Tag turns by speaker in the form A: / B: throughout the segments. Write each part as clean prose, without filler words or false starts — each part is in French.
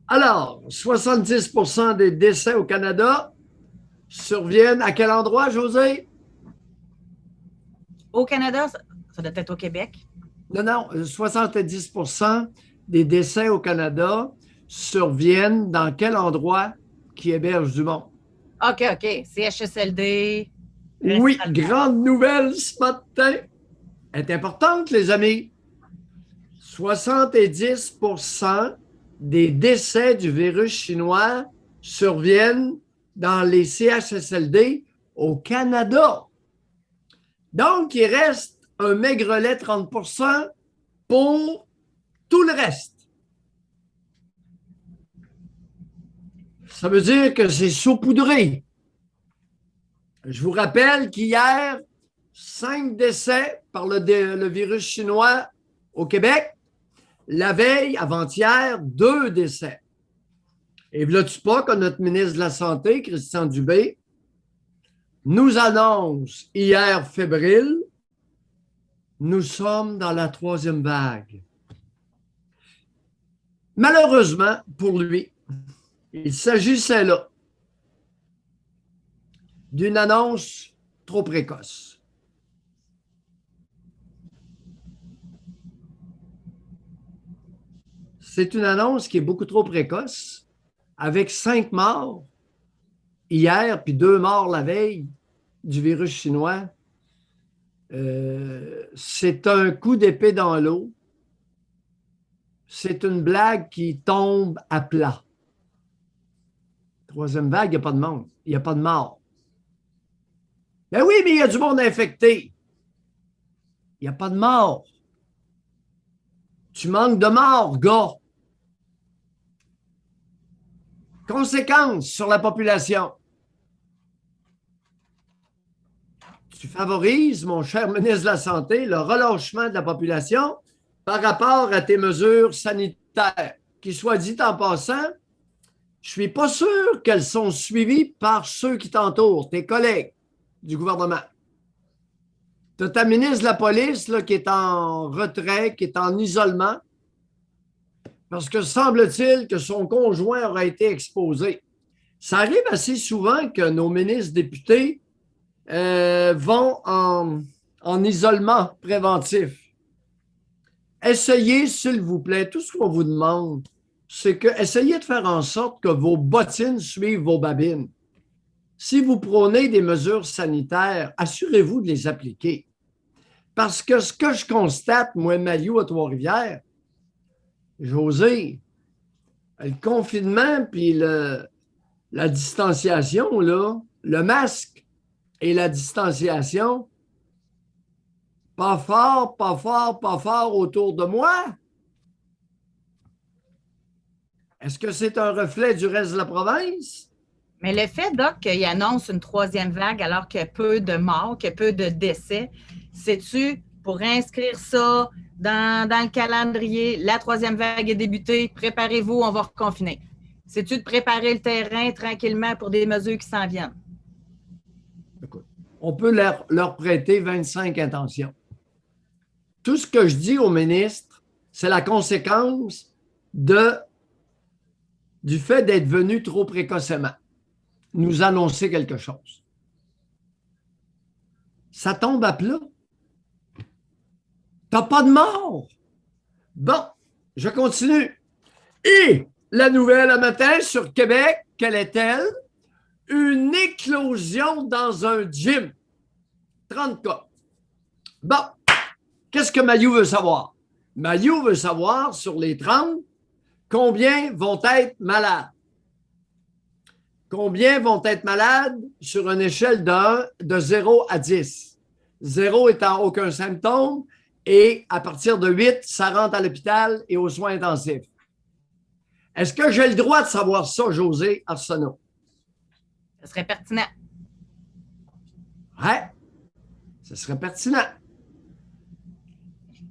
A: Alors, 70% des décès au Canada surviennent à quel endroit, José?
B: Au Canada, ça doit être au Québec.
A: Non, non, 70% des décès au Canada surviennent dans quel endroit qui héberge du monde?
B: OK. CHSLD,
A: Oui,
B: principalement.
A: grande nouvelle ce matin. Elle est importante, les amis. 70% des décès du virus chinois surviennent dans les CHSLD au Canada. Donc, il reste un maigrelet 30% pour tout le reste. Ça veut dire que c'est saupoudré. Je vous rappelle qu'hier, 5 décès par le virus chinois au Québec. La veille, avant-hier, 2 décès. Et veux-tu pas que notre ministre de la Santé, Christian Dubé, nous annonce hier fébrile, nous sommes dans la 3e vague. Malheureusement pour lui, il s'agissait là d'une annonce trop précoce. C'est une annonce qui est beaucoup trop précoce, avec 5 morts hier, puis 2 morts la veille du virus chinois. C'est un coup d'épée dans l'eau. C'est une blague qui tombe à plat. 3e vague, il n'y a pas de monde. Il n'y a pas de mort. Ben oui, mais il y a du monde infecté. Il n'y a pas de mort. Tu manques de mort, gars. Conséquences sur la population. Tu favorises, mon cher ministre de la Santé, le relâchement de la population par rapport à tes mesures sanitaires, qui, soit dit en passant, je ne suis pas sûr qu'elles sont suivies par ceux qui t'entourent, tes collègues du gouvernement. Tu as ta ministre de la Police là, qui est en retrait, qui est en isolement, parce que semble-t-il que son conjoint aurait été exposé. Ça arrive assez souvent que nos ministres députés vont en isolement préventif. Essayez, s'il vous plaît, tout ce qu'on vous demande, c'est que essayez de faire en sorte que vos bottines suivent vos babines. Si vous prônez des mesures sanitaires, assurez-vous de les appliquer. Parce que ce que je constate, moi, Maillot à Trois-Rivières, José, le confinement puis la distanciation, là, le masque et la distanciation, pas fort, pas fort, pas fort autour de moi. Est-ce que c'est un reflet du reste de la province?
B: Mais le fait, Doc, qu'il annonce une 3e vague alors qu'il y a peu de morts, qu'il y a peu de décès, sais-tu, pour inscrire ça dans le calendrier, la 3e vague est débutée, préparez-vous, on va reconfiner. C'est-tu de préparer le terrain tranquillement pour des mesures qui s'en viennent?
A: Écoute, on peut leur prêter 25 intentions. Tout ce que je dis au ministre, c'est la conséquence du fait d'être venu trop précocement nous annoncer quelque chose. Ça tombe à plat. T'as pas de mort. Bon, je continue. Et la nouvelle à matin sur Québec, quelle est-elle? Une éclosion dans un gym. 30 cas. Bon, qu'est-ce que Mayou veut savoir? Mayou veut savoir, sur les 30, combien vont être malades? Combien vont être malades sur une échelle de 0 à 10? 0 étant aucun symptôme et à partir de 8, ça rentre à l'hôpital et aux soins intensifs. Est-ce que j'ai le droit de savoir ça, José Arsenault?
B: Ce serait pertinent.
A: Ouais, ce serait pertinent.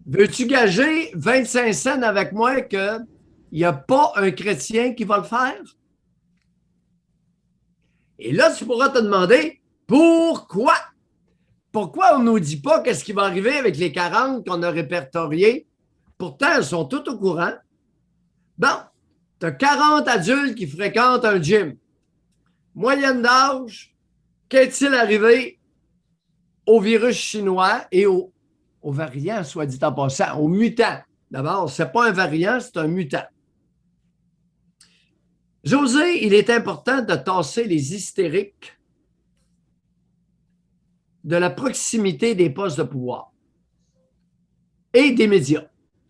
A: Veux-tu gager 25 cents avec moi qu'il n'y a pas un chrétien qui va le faire? Et là, tu pourras te demander pourquoi? Pourquoi on ne nous dit pas qu'est-ce qui va arriver avec les 40 qu'on a répertoriés? Pourtant, ils sont tous au courant. Bon, tu as 40 adultes qui fréquentent un gym. Moyenne d'âge, qu'est-il arrivé au virus chinois et au variant, soit dit en passant, au mutant? D'abord, ce n'est pas un variant, c'est un mutant. José, il est important de tasser les hystériques de la proximité des postes de pouvoir et des médias.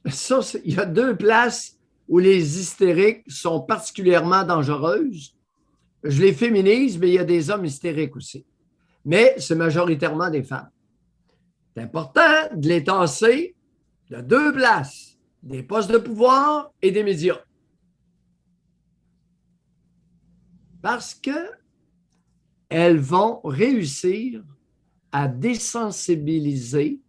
A: Ça, il y a deux places où les hystériques sont particulièrement dangereuses. Je les féminise, mais il y a des hommes hystériques aussi. Mais c'est majoritairement des femmes. C'est important de les tasser de deux places, des postes de pouvoir et des médias. Parce qu'elles vont réussir à désensibiliser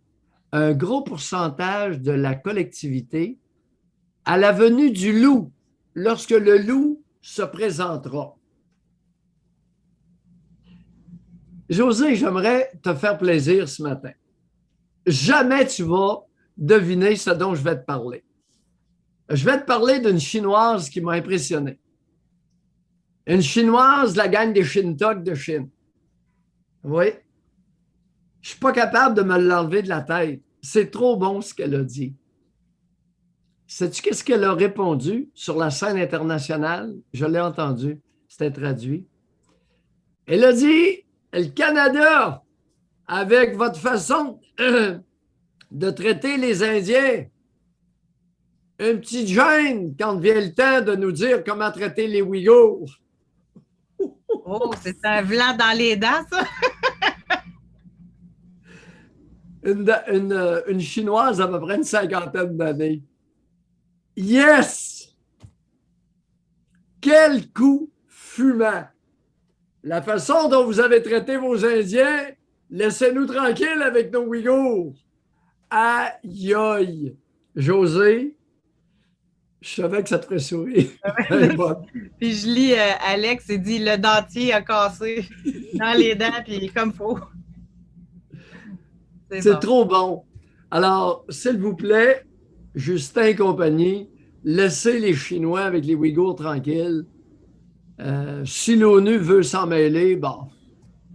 A: un gros pourcentage de la collectivité à la venue du loup, lorsque le loup se présentera. José, j'aimerais te faire plaisir ce matin. Jamais tu vas deviner ce dont je vais te parler. Je vais te parler d'une Chinoise qui m'a impressionné. Une Chinoise de la gang des Shintok de Chine. Oui. Je ne suis pas capable de me l'enlever de la tête. C'est trop bon ce qu'elle a dit. Sais-tu qu'est-ce qu'elle a répondu sur la scène internationale? Je l'ai entendu. C'était traduit. Elle a dit, le Canada, avec votre façon de traiter les Indiens, une petite gêne quand vient le temps de nous dire comment traiter les Ouïghours.
B: Oh, c'est un blanc dans les dents, ça?
A: Une Chinoise à peu près une cinquantaine d'années. Yes! Quel coup fumant! La façon dont vous avez traité vos Indiens, laissez-nous tranquilles avec nos Ouïghours. Aïe aïe! José, je savais que ça te ferait sourire.
B: Puis je lis Alex, il dit le dentier a cassé dans les dents, puis comme faut.
A: C'est
B: bon.
A: Trop bon. Alors, s'il vous plaît, Justin et compagnie, laissez les Chinois avec les Ouïghours tranquilles. Si l'ONU veut s'en mêler, bon,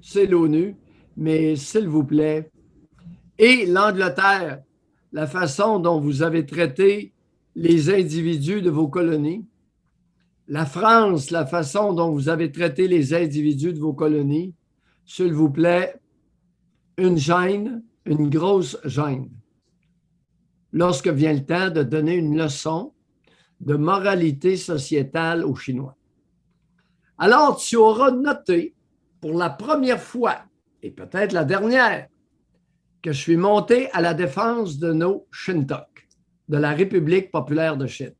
A: c'est l'ONU, mais s'il vous plaît. Et l'Angleterre, la façon dont vous avez traité les individus de vos colonies. La France, la façon dont vous avez traité les individus de vos colonies. S'il vous plaît, une gêne, une grosse gêne. Lorsque vient le temps de donner une leçon de moralité sociétale aux Chinois. Alors, tu auras noté pour la première fois, et peut-être la dernière, que je suis monté à la défense de nos Shintok, de la République populaire de Chine.